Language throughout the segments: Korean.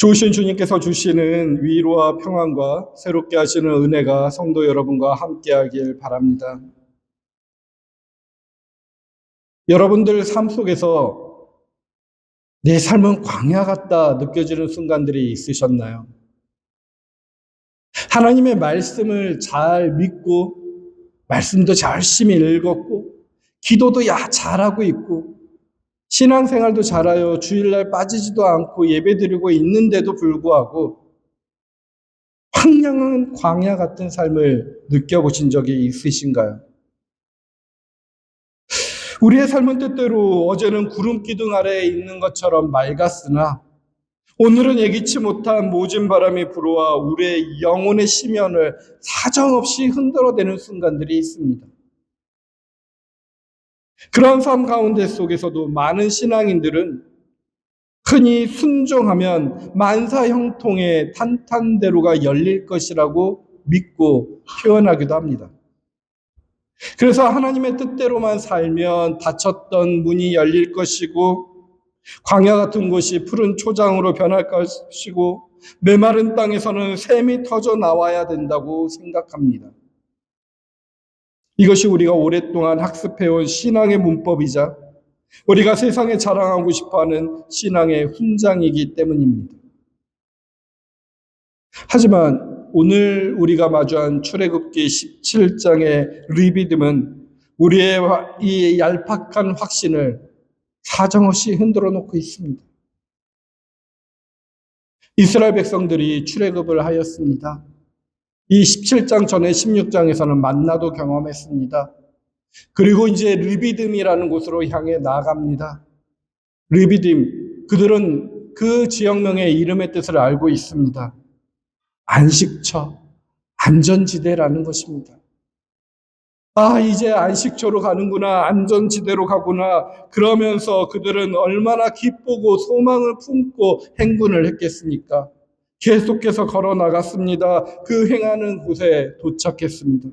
좋으신 주님께서 주시는 위로와 평안과 새롭게 하시는 은혜가 성도 여러분과 함께하길 바랍니다. 여러분들 삶 속에서 내 삶은 광야 같다 느껴지는 순간들이 있으셨나요? 하나님의 말씀을 잘 믿고 말씀도 열심히 읽었고 기도도 잘하고 있고 신앙생활도 잘하여 주일날 빠지지도 않고 예배드리고 있는데도 불구하고 황량한 광야 같은 삶을 느껴보신 적이 있으신가요? 우리의 삶은 때때로 어제는 구름 기둥 아래에 있는 것처럼 맑았으나 오늘은 예기치 못한 모진 바람이 불어와 우리의 영혼의 심연을 사정없이 흔들어대는 순간들이 있습니다. 그런 삶 가운데 속에서도 많은 신앙인들은 흔히 순종하면 만사형통의 탄탄대로가 열릴 것이라고 믿고 표현하기도 합니다. 그래서 하나님의 뜻대로만 살면 닫혔던 문이 열릴 것이고 광야 같은 곳이 푸른 초장으로 변할 것이고 메마른 땅에서는 샘이 터져 나와야 된다고 생각합니다. 이것이 우리가 오랫동안 학습해온 신앙의 문법이자 우리가 세상에 자랑하고 싶어하는 신앙의 훈장이기 때문입니다. 하지만 오늘 우리가 마주한 출애굽기 17장의 리비듬은 우리의 이 얄팍한 확신을 사정없이 흔들어 놓고 있습니다. 이스라엘 백성들이 출애굽을 하였습니다. 이 17장 전에 16장에서는 만나도 경험했습니다. 그리고 이제 르비딤이라는 곳으로 향해 나아갑니다. 르비딤, 그들은 그 지역명의 이름의 뜻을 알고 있습니다. 안식처, 안전지대라는 것입니다. 이제 안식처로 가는구나, 안전지대로 가구나, 그러면서 그들은 얼마나 기쁘고 소망을 품고 행군을 했겠습니까? 계속해서 걸어 나갔습니다. 그 행하는 곳에 도착했습니다.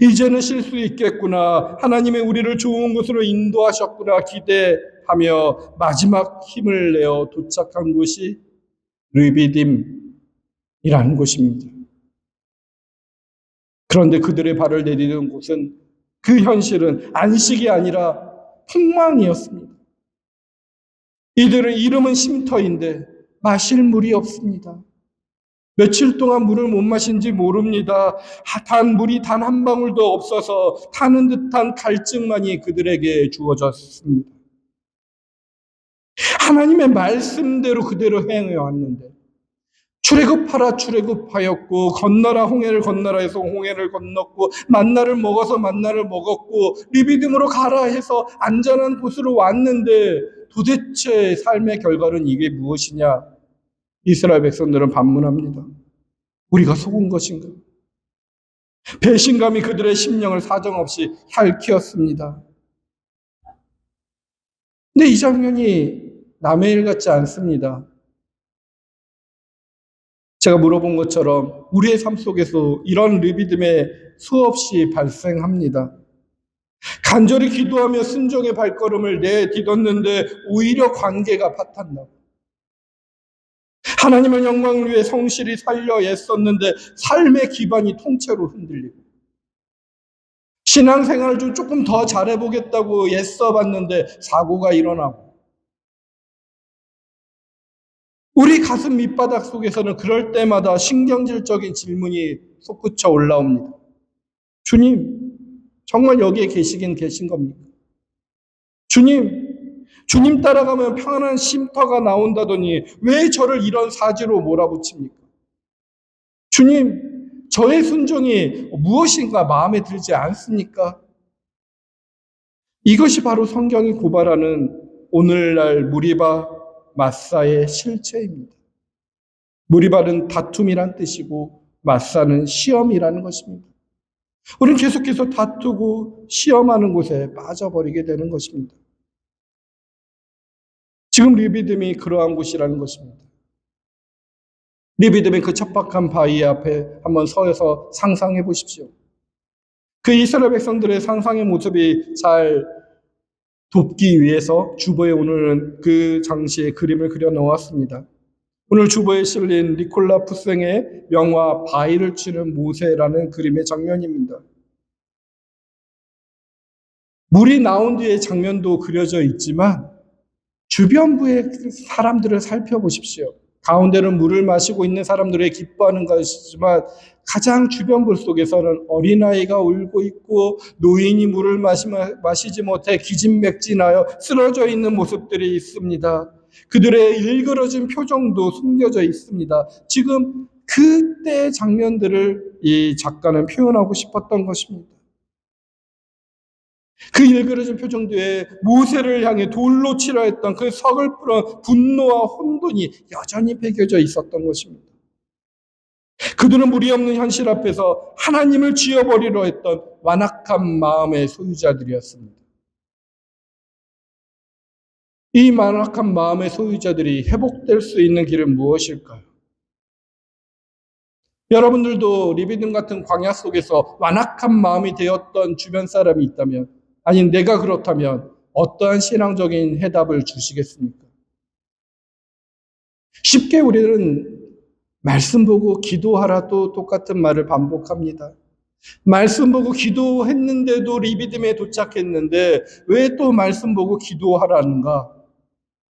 이제는 쉴 수 있겠구나, 하나님의 우리를 좋은 곳으로 인도하셨구나 기대하며 마지막 힘을 내어 도착한 곳이 르비딤이라는 곳입니다. 그런데 그들의 발을 내디딘 곳은 그 현실은 안식이 아니라 폭망이었습니다. 이들의 이름은 쉼터인데 마실 물이 없습니다. 며칠 동안 물을 못 마신지 모릅니다. 물이 단 한 방울도 없어서 타는 듯한 갈증만이 그들에게 주어졌습니다. 하나님의 말씀대로 그대로 행해 왔는데 출애굽하라 출애굽하였고 건너라 홍해를 건너라 해서 홍해를 건넜고 만나를 먹어서 만나를 먹었고 리비딤으로 가라 해서 안전한 곳으로 왔는데 도대체 삶의 결과는 이게 무엇이냐? 이스라엘 백성들은 반문합니다. 우리가 속은 것인가? 배신감이 그들의 심령을 사정없이 핥히었습니다. 근데 이 장면이 남의 일 같지 않습니다. 제가 물어본 것처럼 우리의 삶 속에서 이런 르비딤에 수없이 발생합니다. 간절히 기도하며 순종의 발걸음을 내딛었는데 오히려 관계가 파탄나고 하나님의 영광을 위해 성실히 살려 애썼는데 삶의 기반이 통째로 흔들리고 신앙생활을 좀 조금 더 잘해보겠다고 애써봤는데 사고가 일어나고 우리 가슴 밑바닥 속에서는 그럴 때마다 신경질적인 질문이 솟구쳐 올라옵니다. 주님, 정말 여기에 계시긴 계신 겁니까? 주님 따라가면 평안한 쉼터가 나온다더니 왜 저를 이런 사지로 몰아붙입니까? 주님, 저의 순종이 무엇인가 마음에 들지 않습니까? 이것이 바로 성경이 고발하는 오늘날 무리바 마사의 실체입니다. 무리바는 다툼이란 뜻이고 마사는 시험이라는 것입니다. 우리는 계속해서 다투고 시험하는 곳에 빠져버리게 되는 것입니다. 지금 르비딤이 그러한 곳이라는 것입니다. 르비딤의 그 척박한 바위 앞에 한번 서서 상상해 보십시오. 그 이스라엘 백성들의 상상의 모습이 잘 돕기 위해서 주보에 오늘은 그 장시의 그림을 그려 놓았습니다. 오늘 주보에 실린 니콜라 푸생의 명화 바위를 치는 모세라는 그림의 장면입니다. 물이 나온 뒤의 장면도 그려져 있지만 주변부의 사람들을 살펴보십시오. 가운데는 물을 마시고 있는 사람들의 기뻐하는 것이지만 가장 주변부 속에서는 어린아이가 울고 있고 노인이 물을 마시지 못해 기진맥진하여 쓰러져 있는 모습들이 있습니다. 그들의 일그러진 표정도 숨겨져 있습니다. 지금 그때의 장면들을 이 작가는 표현하고 싶었던 것입니다. 그 일그러진 표정 뒤에 모세를 향해 돌로 치려 했던 그 서글프런 분노와 혼돈이 여전히 배겨져 있었던 것입니다. 그들은 무리 없는 현실 앞에서 하나님을 지어버리려 했던 완악한 마음의 소유자들이었습니다. 이 완악한 마음의 소유자들이 회복될 수 있는 길은 무엇일까요? 여러분들도 리비dim 같은 광야 속에서 완악한 마음이 되었던 주변 사람이 있다면, 아니 내가 그렇다면 어떠한 신앙적인 해답을 주시겠습니까? 쉽게 우리는 말씀 보고 기도하라도 똑같은 말을 반복합니다. 말씀 보고 기도했는데도 리비딤에 도착했는데 왜 또 말씀 보고 기도하라는가?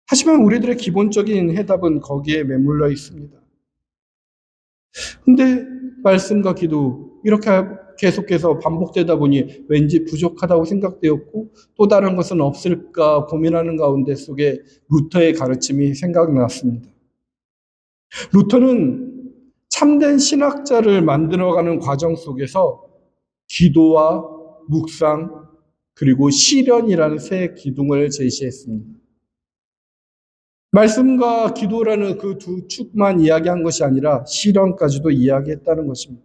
하지만 우리들의 기본적인 해답은 거기에 매물러 있습니다. 근데 말씀과 기도 이렇게 계속해서 반복되다 보니 왠지 부족하다고 생각되었고 또 다른 것은 없을까 고민하는 가운데 속에 루터의 가르침이 생각났습니다. 루터는 참된 신학자를 만들어가는 과정 속에서 기도와 묵상 그리고 실현이라는 세 기둥을 제시했습니다. 말씀과 기도라는 그 두 축만 이야기한 것이 아니라 실현까지도 이야기했다는 것입니다.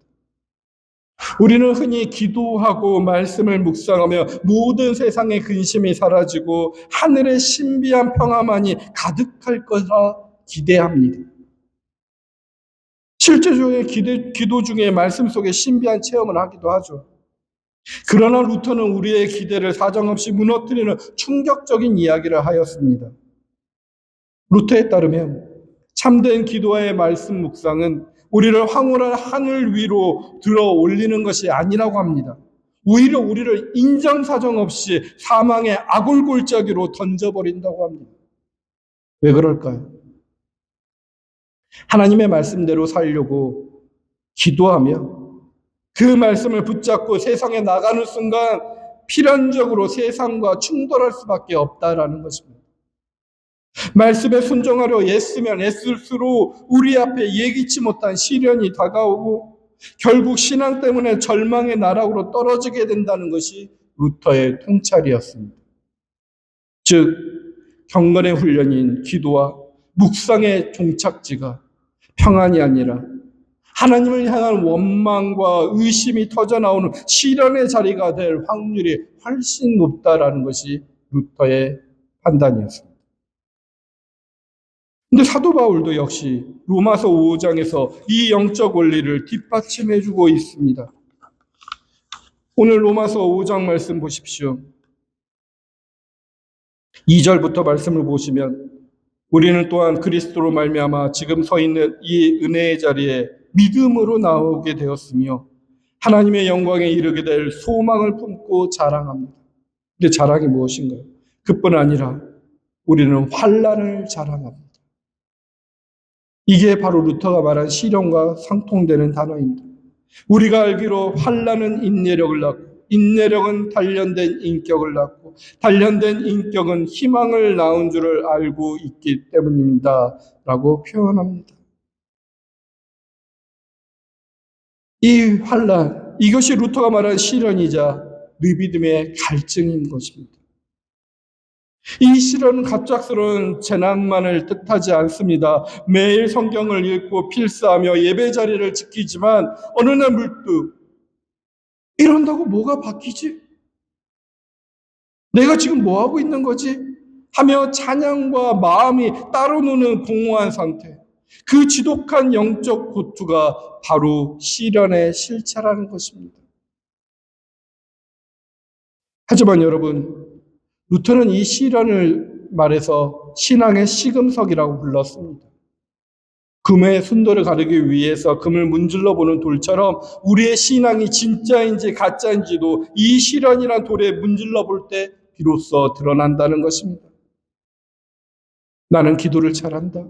우리는 흔히 기도하고 말씀을 묵상하며 모든 세상의 근심이 사라지고 하늘의 신비한 평화만이 가득할 거라 기대합니다. 실제적인 기도 중에 말씀 속에 신비한 체험을 하기도 하죠. 그러나 루터는 우리의 기대를 사정없이 무너뜨리는 충격적인 이야기를 하였습니다. 루터에 따르면 참된 기도와의 말씀 묵상은 우리를 황홀한 하늘 위로 들어 올리는 것이 아니라고 합니다. 오히려 우리를 인정사정 없이 사망의 아골골짜기로 던져버린다고 합니다. 왜 그럴까요? 하나님의 말씀대로 살려고 기도하며 그 말씀을 붙잡고 세상에 나가는 순간 필연적으로 세상과 충돌할 수밖에 없다라는 것입니다. 말씀에 순종하려 애쓰면 애쓸수록 우리 앞에 예기치 못한 시련이 다가오고 결국 신앙 때문에 절망의 나락으로 떨어지게 된다는 것이 루터의 통찰이었습니다. 즉 경건의 훈련인 기도와 묵상의 종착지가 평안이 아니라 하나님을 향한 원망과 의심이 터져나오는 시련의 자리가 될 확률이 훨씬 높다라는 것이 루터의 판단이었습니다. 근데 사도 바울도 역시 로마서 5장에서 이 영적 원리를 뒷받침해주고 있습니다. 오늘 로마서 5장 말씀 보십시오. 2절부터 말씀을 보시면 우리는 또한 그리스도로 말미암아 지금 서 있는 이 은혜의 자리에 믿음으로 나오게 되었으며 하나님의 영광에 이르게 될 소망을 품고 자랑합니다. 근데 자랑이 무엇인가요? 그뿐 아니라 우리는 환난을 자랑합니다. 이게 바로 루터가 말한 시련과 상통되는 단어입니다. 우리가 알기로 환난은 인내력을 낳고 인내력은 단련된 인격을 낳고 단련된 인격은 희망을 낳은 줄을 알고 있기 때문입니다. 라고 표현합니다. 이 환난, 이것이 루터가 말한 시련이자 리비딤의 갈증인 것입니다. 이 시련은 갑작스러운 재난만을 뜻하지 않습니다. 매일 성경을 읽고 필사하며 예배 자리를 지키지만 어느 날 물뚝 이런다고 뭐가 바뀌지? 내가 지금 뭐 하고 있는 거지? 하며 찬양과 마음이 따로 노는 공허한 상태. 그 지독한 영적 고투가 바로 시련의 실체라는 것입니다. 하지만 여러분, 루터는 이 시련을 말해서 신앙의 시금석이라고 불렀습니다. 금의 순도를 가르기 위해서 금을 문질러 보는 돌처럼 우리의 신앙이 진짜인지 가짜인지도 이 시련이란 돌에 문질러 볼 때 비로소 드러난다는 것입니다. 나는 기도를 잘한다.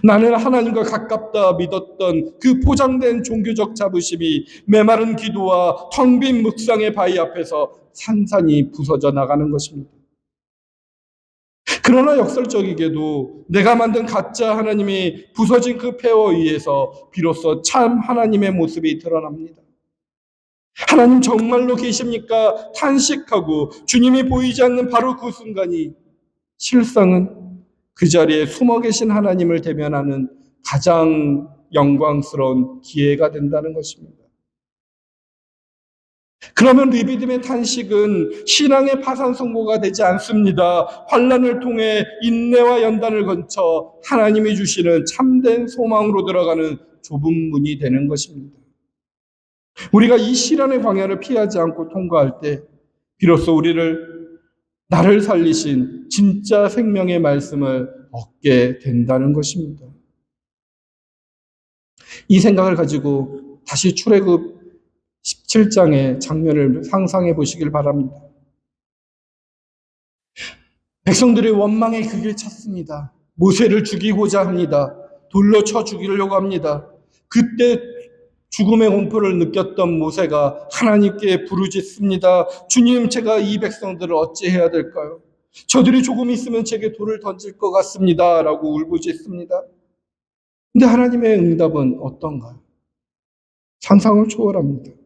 나는 하나님과 가깝다 믿었던 그 포장된 종교적 자부심이 메마른 기도와 텅 빈 묵상의 바위 앞에서 산산이 부서져 나가는 것입니다. 그러나 역설적이게도 내가 만든 가짜 하나님이 부서진 그 폐허에 의해서 비로소 참 하나님의 모습이 드러납니다. 하나님 정말로 계십니까? 탄식하고 주님이 보이지 않는 바로 그 순간이 실상은 그 자리에 숨어 계신 하나님을 대면하는 가장 영광스러운 기회가 된다는 것입니다. 그러면 리비딤의 탄식은 신앙의 파산 선고가 되지 않습니다. 환난을 통해 인내와 연단을 거쳐 하나님이 주시는 참된 소망으로 들어가는 좁은 문이 되는 것입니다. 우리가 이 시련의 광야를 피하지 않고 통과할 때 비로소 나를 살리신 진짜 생명의 말씀을 얻게 된다는 것입니다. 이 생각을 가지고 다시 출애굽 17장의 장면을 상상해 보시길 바랍니다. 백성들이 원망의 극을 찾습니다. 모세를 죽이고자 합니다. 돌로 쳐 죽이려고 합니다. 그때 죽음의 공포를 느꼈던 모세가 하나님께 부르짖습니다. 주님, 제가 이 백성들을 어찌해야 될까요? 저들이 조금 있으면 제게 돌을 던질 것 같습니다. 라고 울부짖습니다. 근데 하나님의 응답은 어떤가요? 상상을 초월합니다.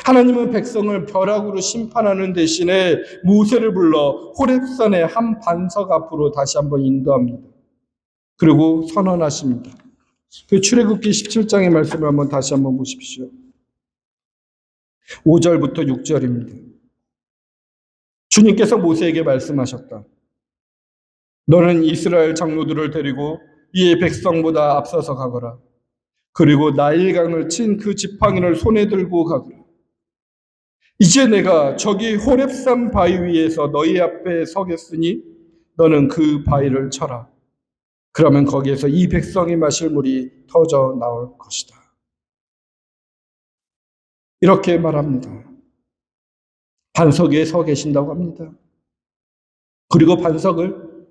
하나님은 백성을 벼락으로 심판하는 대신에 모세를 불러 호렙산의 한 반석 앞으로 다시 한번 인도합니다. 그리고 선언하십니다. 그 출애굽기 17장의 말씀을 다시 한번 보십시오. 5절부터 6절입니다. 주님께서 모세에게 말씀하셨다. 너는 이스라엘 장로들을 데리고 이 백성보다 앞서서 가거라. 그리고 나일강을 친 그 지팡이를 손에 들고 가거라. 이제 내가 저기 호렙산 바위 위에서 너희 앞에 서겠으니 너는 그 바위를 쳐라. 그러면 거기에서 이 백성이 마실 물이 터져 나올 것이다. 이렇게 말합니다. 반석 위에 서 계신다고 합니다. 그리고 반석을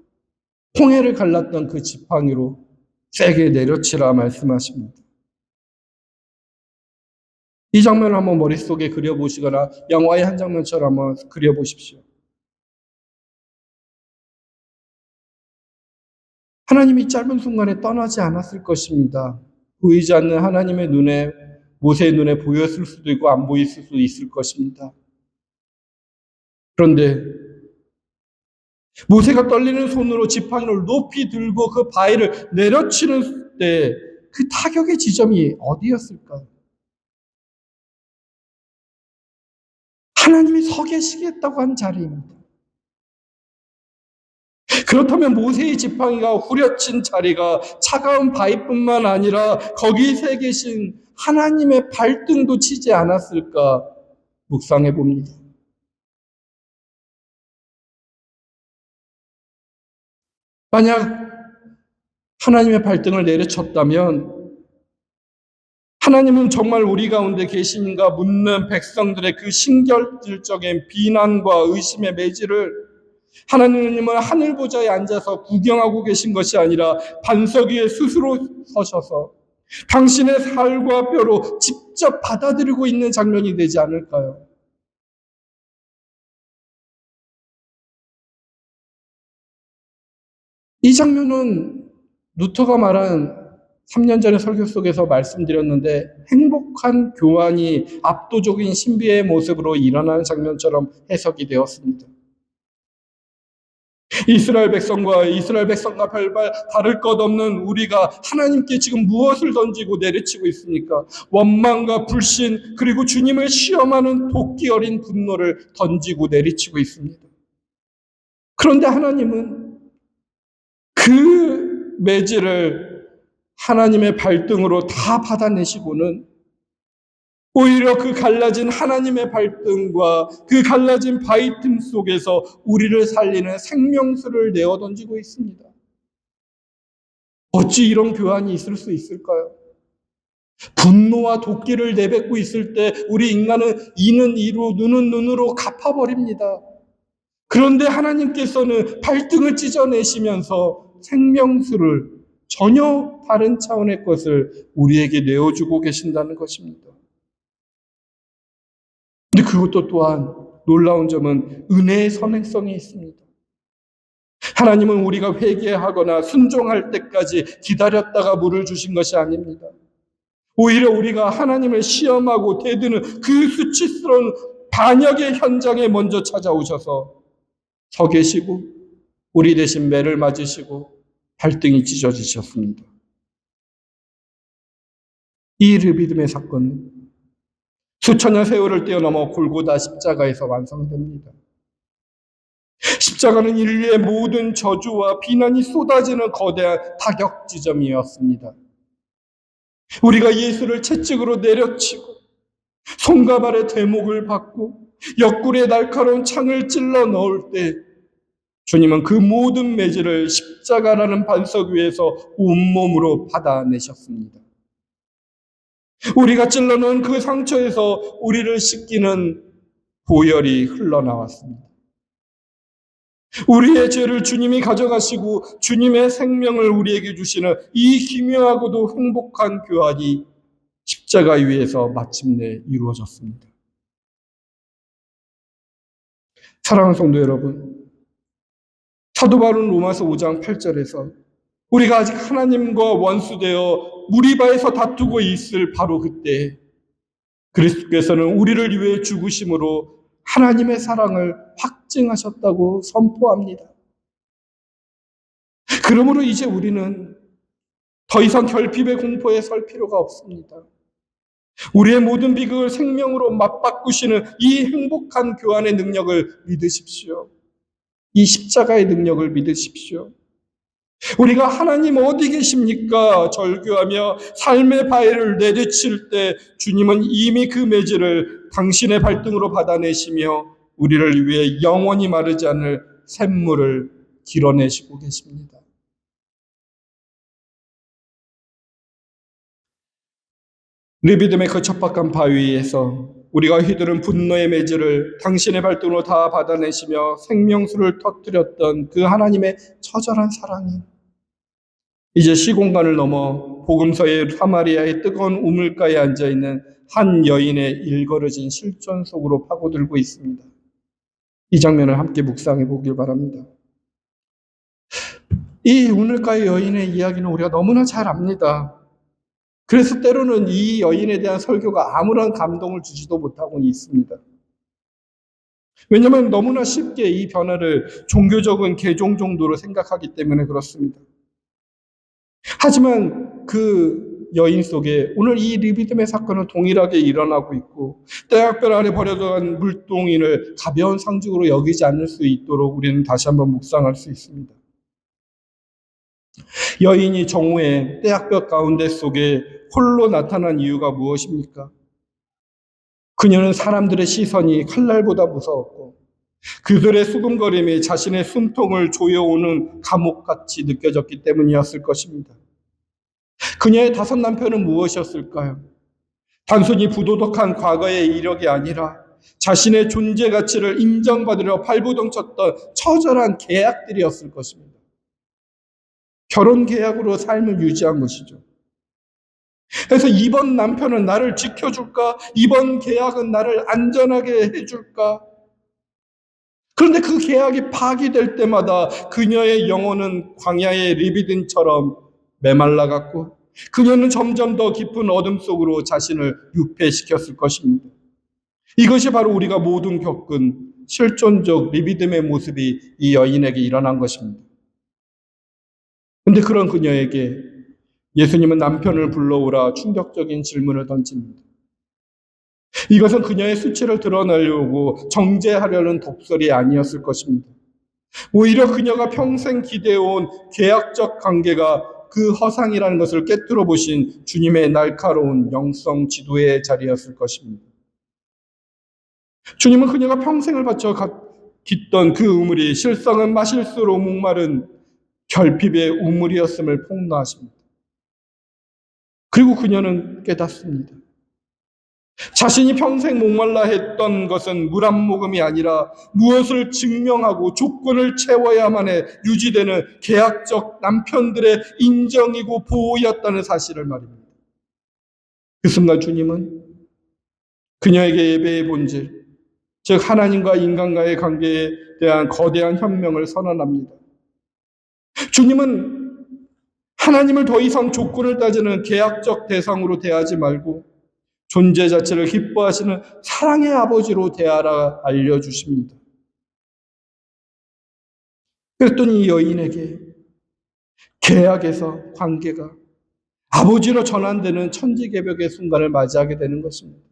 홍해를 갈랐던 그 지팡이로 세게 내려치라 말씀하십니다. 이 장면을 한번 머릿속에 그려보시거나 영화의 한 장면처럼 한번 그려보십시오. 하나님이 짧은 순간에 떠나지 않았을 것입니다. 보이지 않는 하나님의 눈에, 모세의 눈에 보였을 수도 있고 안 보였을 수도 있을 것입니다. 그런데 모세가 떨리는 손으로 지팡이를 높이 들고 그 바위를 내려치는 때 그 타격의 지점이 어디였을까요? 하나님이 서 계시겠다고 한 자리입니다. 그렇다면 모세의 지팡이가 후려친 자리가 차가운 바위뿐만 아니라 거기 서 계신 하나님의 발등도 치지 않았을까 묵상해 봅니다. 만약 하나님의 발등을 내려쳤다면 하나님은 정말 우리 가운데 계신가 묻는 백성들의 그 신결질적인 비난과 의심의 매질을 하나님은 하늘 보좌에 앉아서 구경하고 계신 것이 아니라 반석 위에 스스로 서셔서 당신의 살과 뼈로 직접 받아들이고 있는 장면이 되지 않을까요? 이 장면은 루터가 말한 3년 전에 설교 속에서 말씀드렸는데 행복한 교환이 압도적인 신비의 모습으로 일어나는 장면처럼 해석이 되었습니다. 이스라엘 백성과 별반 다를 것 없는 우리가 하나님께 지금 무엇을 던지고 내리치고 있습니까? 원망과 불신 그리고 주님을 시험하는 도끼 어린 분노를 던지고 내리치고 있습니다. 그런데 하나님은 그 매질을 하나님의 발등으로 다 받아내시고는 오히려 그 갈라진 하나님의 발등과 그 갈라진 바위 틈 속에서 우리를 살리는 생명수를 내어 던지고 있습니다. 어찌 이런 교환이 있을 수 있을까요? 분노와 도끼를 내뱉고 있을 때 우리 인간은 이는 이로 눈은 눈으로 갚아버립니다. 그런데 하나님께서는 발등을 찢어내시면서 생명수를 전혀 다른 차원의 것을 우리에게 내어주고 계신다는 것입니다. 근데 그것도 또한 놀라운 점은 은혜의 선행성이 있습니다. 하나님은 우리가 회개하거나 순종할 때까지 기다렸다가 물을 주신 것이 아닙니다. 오히려 우리가 하나님을 시험하고 대드는 그 수치스러운 반역의 현장에 먼저 찾아오셔서 서 계시고 우리 대신 매를 맞으시고 발등이 찢어지셨습니다. 이 르비딤의 사건은 수천년 세월을 뛰어넘어 골고다 십자가에서 완성됩니다. 십자가는 인류의 모든 저주와 비난이 쏟아지는 거대한 타격 지점이었습니다. 우리가 예수를 채찍으로 내려치고 손과 발에 대목을 받고 옆구리에 날카로운 창을 찔러 넣을 때 주님은 그 모든 매질을 십자가라는 반석 위에서 온몸으로 받아내셨습니다. 우리가 찔러 넣은 그 상처에서 우리를 씻기는 보혈이 흘러나왔습니다. 우리의 죄를 주님이 가져가시고 주님의 생명을 우리에게 주시는 이 기묘하고도 행복한 교환이 십자가 위에서 마침내 이루어졌습니다. 사랑하는 성도 여러분, 사도 바울은 로마서 5장 8절에서 우리가 아직 하나님과 원수되어 무리바에서 다투고 있을 바로 그때 그리스도께서는 우리를 위해 죽으심으로 하나님의 사랑을 확증하셨다고 선포합니다. 그러므로 이제 우리는 더 이상 결핍의 공포에 설 필요가 없습니다. 우리의 모든 비극을 생명으로 맞바꾸시는 이 행복한 교환의 능력을 믿으십시오. 이 십자가의 능력을 믿으십시오. 우리가 하나님 어디 계십니까? 절규하며 삶의 바위를 내리칠 때 주님은 이미 그 매질을 당신의 발등으로 받아내시며 우리를 위해 영원히 마르지 않을 샘물을 길어내시고 계십니다. 르비딤의 그 척박한 바위에서 우리가 휘두른 분노의 매질을 당신의 발등으로 다 받아내시며 생명수를 터뜨렸던 그 하나님의 처절한 사랑이 이제 시공간을 넘어 복음서의 사마리아의 뜨거운 우물가에 앉아있는 한 여인의 일거러진 실존 속으로 파고들고 있습니다. 이 장면을 함께 묵상해 보길 바랍니다. 이 우물가의 여인의 이야기는 우리가 너무나 잘 압니다. 그래서 때로는 이 여인에 대한 설교가 아무런 감동을 주지도 못하고 있습니다. 왜냐하면 너무나 쉽게 이 변화를 종교적인 개종 정도로 생각하기 때문에 그렇습니다. 하지만 그 여인 속에 오늘 이 르비딤의 사건은 동일하게 일어나고 있고 대학별 아래 버려져간 물동인을 가벼운 상징으로 여기지 않을 수 있도록 우리는 다시 한번 묵상할 수 있습니다. 여인이 정오에 떼약볕 가운데 속에 홀로 나타난 이유가 무엇입니까? 그녀는 사람들의 시선이 칼날보다 무서웠고 그들의 수군거림이 자신의 숨통을 조여오는 감옥같이 느껴졌기 때문이었을 것입니다. 그녀의 5 남편은 무엇이었을까요? 단순히 부도덕한 과거의 이력이 아니라 자신의 존재 가치를 인정받으려 발부동쳤던 처절한 계약들이었을 것입니다. 결혼 계약으로 삶을 유지한 것이죠. 그래서 이번 남편은 나를 지켜줄까? 이번 계약은 나를 안전하게 해줄까? 그런데 그 계약이 파기될 때마다 그녀의 영혼은 광야의 르비딤처럼 메말라갔고 그녀는 점점 더 깊은 어둠 속으로 자신을 유폐시켰을 것입니다. 이것이 바로 우리가 모든 겪은 실존적 르비딤의 모습이 이 여인에게 일어난 것입니다. 그런데 그런 그녀에게 예수님은 남편을 불러오라 충격적인 질문을 던집니다. 이것은 그녀의 수치를 드러내려고 정죄하려는 독설이 아니었을 것입니다. 오히려 그녀가 평생 기대해온 계약적 관계가 그 허상이라는 것을 깨뜨려 보신 주님의 날카로운 영성 지도의 자리였을 것입니다. 주님은 그녀가 평생을 바쳐 깃던 그 우물이 실성은 마실수록 목마른 결핍의 우물이었음을 폭로하십니다. 그리고 그녀는 깨닫습니다. 자신이 평생 목말라 했던 것은 물 한 모금이 아니라 무엇을 증명하고 조건을 채워야만에 유지되는 계약적 남편들의 인정이고 보호였다는 사실을 말입니다. 그 순간 주님은 그녀에게 예배의 본질, 즉 하나님과 인간과의 관계에 대한 거대한 혁명을 선언합니다. 주님은 하나님을 더 이상 조건을 따지는 계약적 대상으로 대하지 말고 존재 자체를 기뻐하시는 사랑의 아버지로 대하라 알려주십니다. 그랬더니 이 여인에게 계약에서 관계가 아버지로 전환되는 천지개벽의 순간을 맞이하게 되는 것입니다.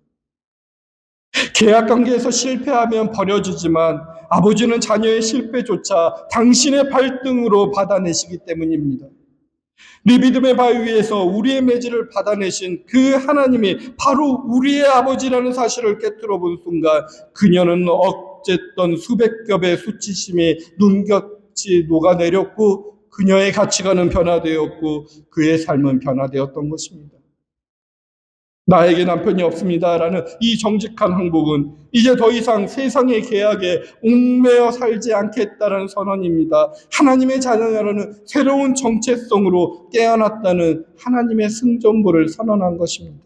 계약 관계에서 실패하면 버려지지만 아버지는 자녀의 실패조차 당신의 발등으로 받아내시기 때문입니다. 리비듬의 바위 위에서 우리의 매질을 받아내신 그 하나님이 바로 우리의 아버지라는 사실을 깨뜨려 본 순간 그녀는 억제했던 수백 겹의 수치심이 눈같이 녹아내렸고 그녀의 가치관은 변화되었고 그의 삶은 변화되었던 것입니다. 나에게 남편이 없습니다라는 이 정직한 항복은 이제 더 이상 세상의 계약에 얽매여 살지 않겠다는 선언입니다. 하나님의 자녀라는 새로운 정체성으로 깨어났다는 하나님의 승전보를 선언한 것입니다.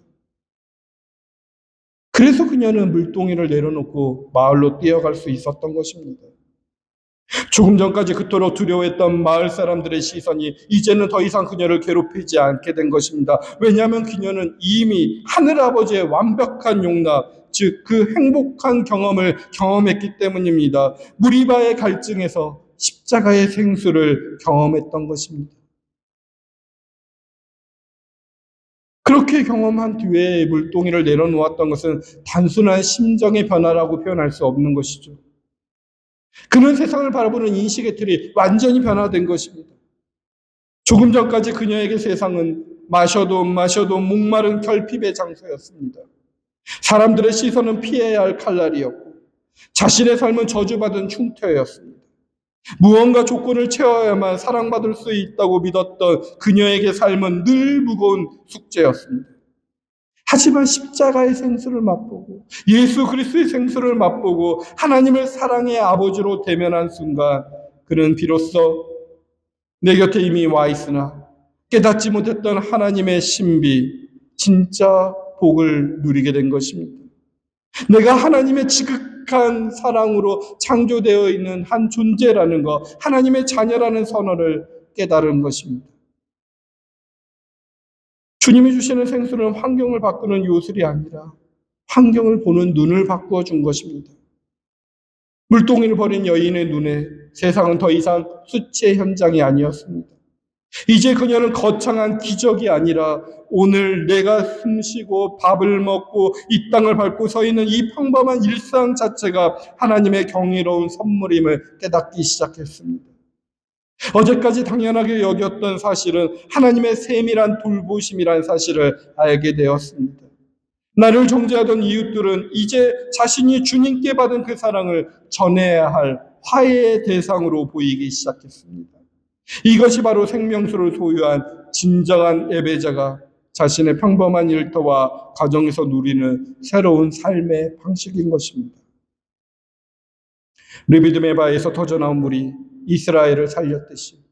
그래서 그녀는 물동이를 내려놓고 마을로 뛰어갈 수 있었던 것입니다. 조금 전까지 그토록 두려워했던 마을 사람들의 시선이 이제는 더 이상 그녀를 괴롭히지 않게 된 것입니다. 왜냐하면 그녀는 이미 하늘아버지의 완벽한 용납, 즉 그 행복한 경험을 경험했기 때문입니다. 무리바의 갈증에서 십자가의 생수를 경험했던 것입니다. 그렇게 경험한 뒤에 물동이를 내려놓았던 것은 단순한 심정의 변화라고 표현할 수 없는 것이죠. 그는 세상을 바라보는 인식의 틀이 완전히 변화된 것입니다. 조금 전까지 그녀에게 세상은 마셔도 목마른 결핍의 장소였습니다. 사람들의 시선은 피해야 할 칼날이었고 자신의 삶은 저주받은 흉터였습니다. 무언가 조건을 채워야만 사랑받을 수 있다고 믿었던 그녀에게 삶은 늘 무거운 숙제였습니다. 하지만 십자가의 생수를 맛보고 예수 그리스도의 생수를 맛보고 하나님을 사랑의 아버지로 대면한 순간 그는 비로소 내 곁에 이미 와 있으나 깨닫지 못했던 하나님의 신비, 진짜 복을 누리게 된 것입니다. 내가 하나님의 지극한 사랑으로 창조되어 있는 한 존재라는 것, 하나님의 자녀라는 선언을 깨달은 것입니다. 주님이 주시는 생수는 환경을 바꾸는 요술이 아니라 환경을 보는 눈을 바꾸어 준 것입니다. 물동이를 버린 여인의 눈에 세상은 더 이상 수치의 현장이 아니었습니다. 이제 그녀는 거창한 기적이 아니라 오늘 내가 숨쉬고 밥을 먹고 이 땅을 밟고 서 있는 이 평범한 일상 자체가 하나님의 경이로운 선물임을 깨닫기 시작했습니다. 어제까지 당연하게 여겼던 사실은 하나님의 세밀한 돌보심이라는 사실을 알게 되었습니다. 나를 정죄하던 이웃들은 이제 자신이 주님께 받은 그 사랑을 전해야 할 화해의 대상으로 보이기 시작했습니다. 이것이 바로 생명수를 소유한 진정한 예배자가 자신의 평범한 일터와 가정에서 누리는 새로운 삶의 방식인 것입니다. 르비딤의 바에서 터져나온 물이 이스라엘을 살렸듯이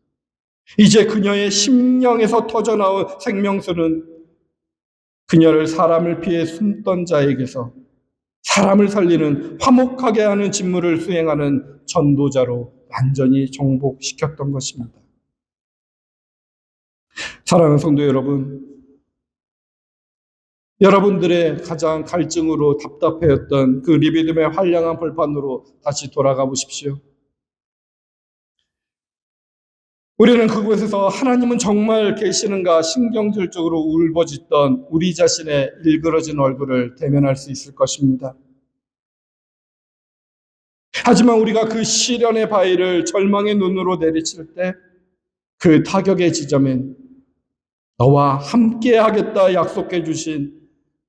이제 그녀의 심령에서 터져나온 생명수는 그녀를 사람을 피해 숨던 자에게서 사람을 살리는 화목하게 하는 직무를 수행하는 전도자로 완전히 정복시켰던 것입니다. 사랑하는 성도 여러분, 여러분들의 가장 갈증으로 답답해했던 그 리비딤의 환량한 벌판으로 다시 돌아가 보십시오. 우리는 그곳에서 하나님은 정말 계시는가 신경질적으로 울부짖던 우리 자신의 일그러진 얼굴을 대면할 수 있을 것입니다. 하지만 우리가 그 시련의 바위를 절망의 눈으로 내리칠 때 그 타격의 지점엔 너와 함께 하겠다 약속해 주신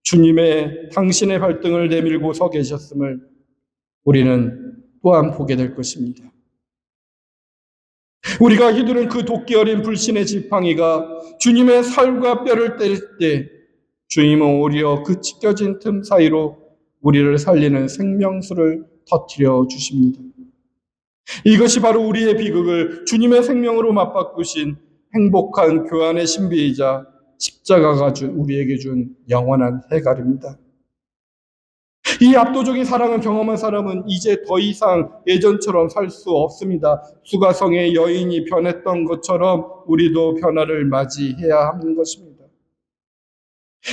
주님의 당신의 발등을 내밀고 서 계셨음을 우리는 또한 보게 될 것입니다. 우리가 휘두른 그 도끼 어린 불신의 지팡이가 주님의 살과 뼈를 때릴 때 주님은 오히려 그 찢겨진 틈 사이로 우리를 살리는 생명수를 터뜨려 주십니다. 이것이 바로 우리의 비극을 주님의 생명으로 맞바꾸신 행복한 교환의 신비이자 십자가가 우리에게 준 영원한 해갈입니다. 이 압도적인 사랑을 경험한 사람은 이제 더 이상 예전처럼 살 수 없습니다. 수가성의 여인이 변했던 것처럼 우리도 변화를 맞이해야 하는 것입니다.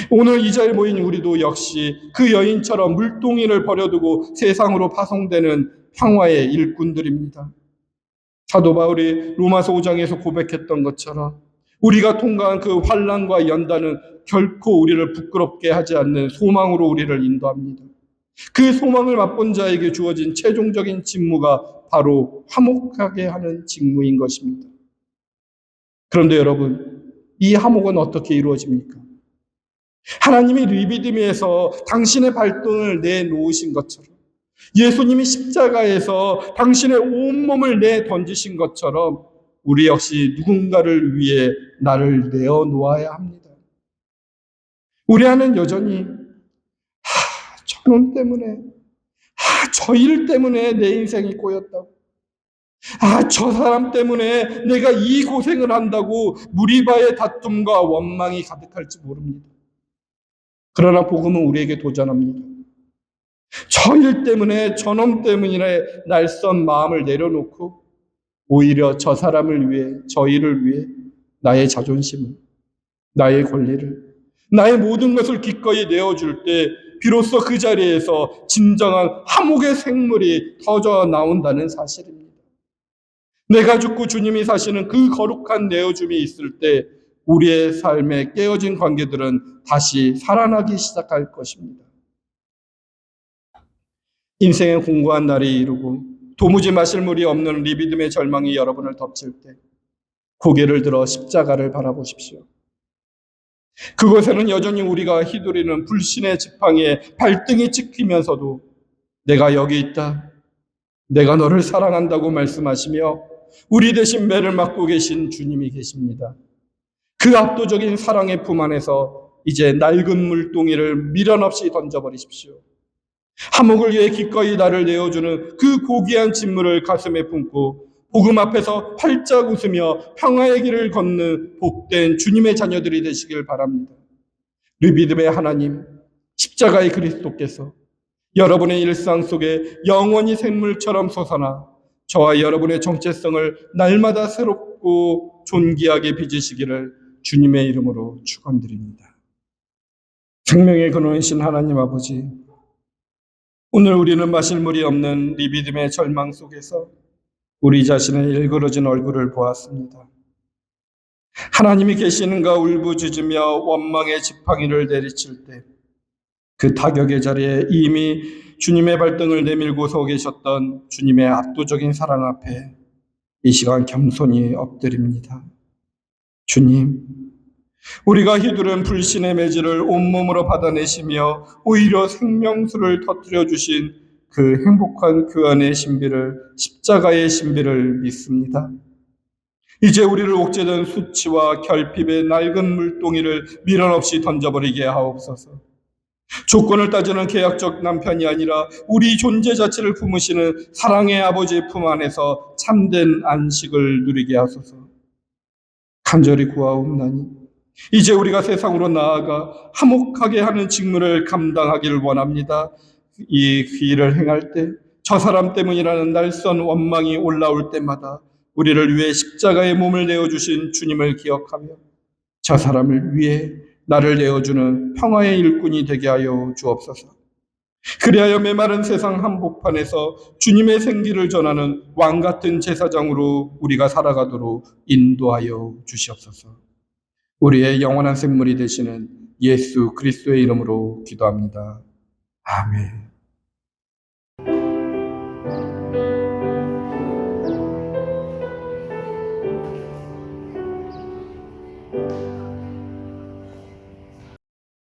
오늘 이 자리에 모인 우리도 역시 그 여인처럼 물동이를 버려두고 세상으로 파송되는 평화의 일꾼들입니다. 사도 바울이 로마서 5장에서 고백했던 것처럼 우리가 통과한 그 환난과 연단은 결코 우리를 부끄럽게 하지 않는 소망으로 우리를 인도합니다. 그 소망을 맛본 자에게 주어진 최종적인 직무가 바로 화목하게 하는 직무인 것입니다. 그런데 여러분, 이 화목은 어떻게 이루어집니까? 하나님이 리비드미에서 당신의 발등을 내놓으신 것처럼, 예수님이 십자가에서 당신의 온몸을 내던지신 것처럼 우리 역시 누군가를 위해 나를 내어놓아야 합니다. 우리 안은 여전히 저놈 때문에, 저 일 때문에 내 인생이 꼬였다고, 저 사람 때문에 내가 이 고생을 한다고 무리바의 다툼과 원망이 가득할지 모릅니다. 그러나 복음은 우리에게 도전합니다. 저 일 때문에, 저놈 때문에 날선 마음을 내려놓고 오히려 저 사람을 위해, 저 일을 위해 나의 자존심을, 나의 권리를, 나의 모든 것을 기꺼이 내어줄 때 비로소 그 자리에서 진정한 화목의 생물이 터져 나온다는 사실입니다. 내가 죽고 주님이 사시는 그 거룩한 내어줌이 있을 때 우리의 삶에 깨어진 관계들은 다시 살아나기 시작할 것입니다. 인생의 공고한 날이 이르고 도무지 마실 물이 없는 리비듬의 절망이 여러분을 덮칠 때 고개를 들어 십자가를 바라보십시오. 그곳에는 여전히 우리가 휘두르는 불신의 지팡이에 발등이 찍히면서도 내가 여기 있다, 내가 너를 사랑한다고 말씀하시며 우리 대신 매를 맞고 계신 주님이 계십니다. 그 압도적인 사랑의 품 안에서 이제 낡은 물동이를 미련 없이 던져버리십시오. 화목을 위해 기꺼이 나를 내어주는 그 고귀한 진물을 가슴에 품고 복음 앞에서 활짝 웃으며 평화의 길을 걷는 복된 주님의 자녀들이 되시길 바랍니다. 리비듬의 하나님, 십자가의 그리스도께서 여러분의 일상 속에 영원히 샘물처럼 솟아나 저와 여러분의 정체성을 날마다 새롭고 존귀하게 빚으시기를 주님의 이름으로 축원드립니다. 생명의 근원이신 하나님 아버지, 오늘 우리는 마실 물이 없는 리비듬의 절망 속에서 우리 자신의 일그러진 얼굴을 보았습니다. 하나님이 계시는가 울부짖으며 원망의 지팡이를 내리칠 때 그 타격의 자리에 이미 주님의 발등을 내밀고 서 계셨던 주님의 압도적인 사랑 앞에 이 시간 겸손히 엎드립니다. 주님, 우리가 휘두른 불신의 매질을 온몸으로 받아내시며 오히려 생명수를 터뜨려 주신 그 행복한 교환의 신비를, 십자가의 신비를 믿습니다. 이제 우리를 옥죄던 수치와 결핍의 낡은 물동이를 미련 없이 던져버리게 하옵소서. 조건을 따지는 계약적 남편이 아니라 우리 존재 자체를 품으시는 사랑의 아버지의 품 안에서 참된 안식을 누리게 하소서. 간절히 구하옵나니 이제 우리가 세상으로 나아가 화목하게 하는 직무를 감당하기를 원합니다. 이 일을 행할 때 저 사람 때문이라는 날선 원망이 올라올 때마다 우리를 위해 십자가의 몸을 내어주신 주님을 기억하며 저 사람을 위해 나를 내어주는 평화의 일꾼이 되게 하여 주옵소서. 그리하여 메마른 세상 한복판에서 주님의 생기를 전하는 왕같은 제사장으로 우리가 살아가도록 인도하여 주시옵소서. 우리의 영원한 생물이 되시는 예수 그리스도의 이름으로 기도합니다. 아멘.